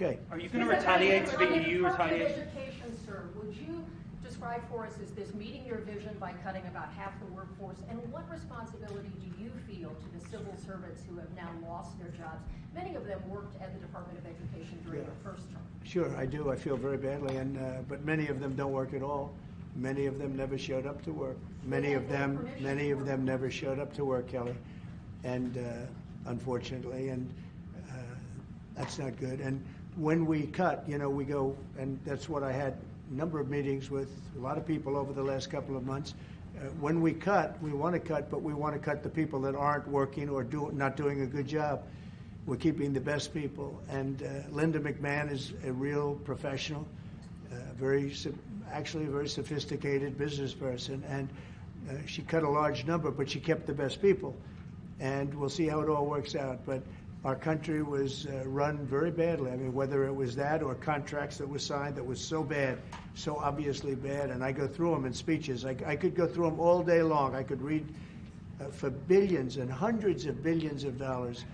Okay. Are you going to retaliate to the EU retaliation? Education, sir, would you describe for us, is this meeting your vision by cutting about half the workforce? And what responsibility do you feel to the civil servants who have now lost their jobs? Many of them worked at the Department of Education during your first term. Sure, I do. I feel very badly, but many of them don't work at all. Many of them never showed up to work. Many of them never showed up to work, Kelly, and unfortunately, and that's not good. And when we cut, we go, and that's what I had a number of meetings with a lot of people over the last couple of months. When we cut, we want to cut, but we want to cut the people that aren't working or not doing a good job. We're keeping the best people, and Linda McMahon is a real professional, actually a very sophisticated business person, and she cut a large number, but she kept the best people, and we'll see how it all works out. But our country was run very badly. I mean, whether it was that or contracts that were signed that was so bad, so obviously bad, and I go through them in speeches. I could go through them all day long. I could read for billions and hundreds of billions of dollars,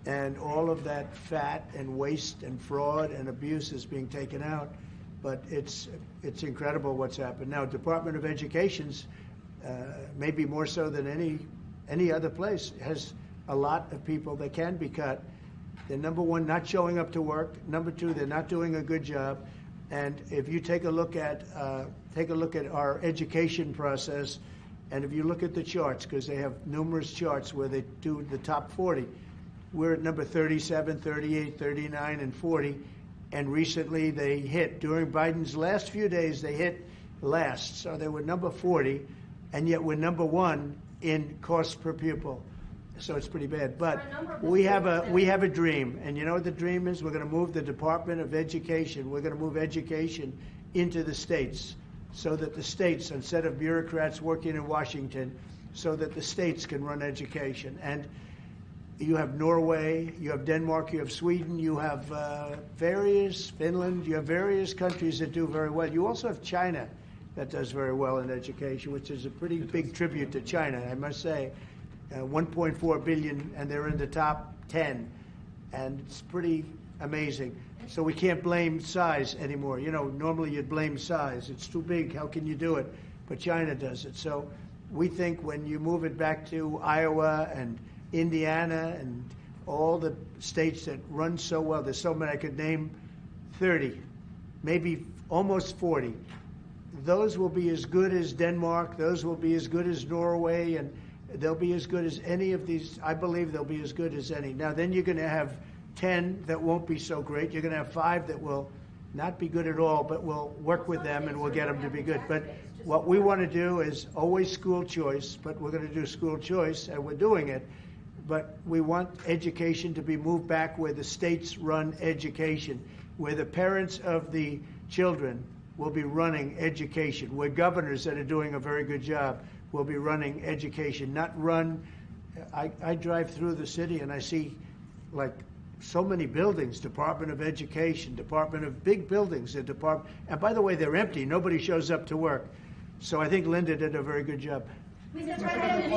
and all of that fat and waste and fraud and abuse is being taken out. But it's incredible what's happened. Now, Department of Education's maybe more so than any other place has a lot of people that can be cut. They're, number one, not showing up to work. Number two, they're not doing a good job. And if you take a look at our education process, and if you look at the charts, because they have numerous charts where they do the top 40, we're at number 37, 38, 39, and 40. And recently they hit, during Biden's last few days, they hit last. So they were number 40, and yet we're number one in cost per pupil. So it's pretty bad. But we have a dream. And you know what the dream is? We're going to move the Department of Education. We're going to move education into the states so that the states, instead of bureaucrats working in Washington, so that the states can run education. And you have Norway, you have Denmark, you have Sweden, you have Finland, you have various countries that do very well. You also have China that does very well in education, which is a pretty big tribute to China, I must say. 1.4 billion, and they're in the top 10, and it's pretty amazing. So we can't blame size anymore. Normally you'd blame size. It's too big. How can you do it? But China does it. So we think when you move it back to Iowa and Indiana and all the states that run so well, there's so many, I could name 30, maybe almost 40. Those will be as good as Denmark. Those will be as good as Norway, and they'll be as good as any of these. I believe they'll be as good as any. Now, then you're going to have 10 that won't be so great. You're going to have 5 that will not be good at all, but we'll work with them and we'll get them to be good. But what we want to do is always school choice, but we're going to do school choice, and we're doing it. But we want education to be moved back where the states run education, where the parents of the children will be running education, where governors that are doing a very good job will be running education, not run. I drive through the city and I see like so many buildings, Department of Education, Department of big buildings, and by the way, they're empty. Nobody shows up to work. So I think Linda did a very good job. Mr. President,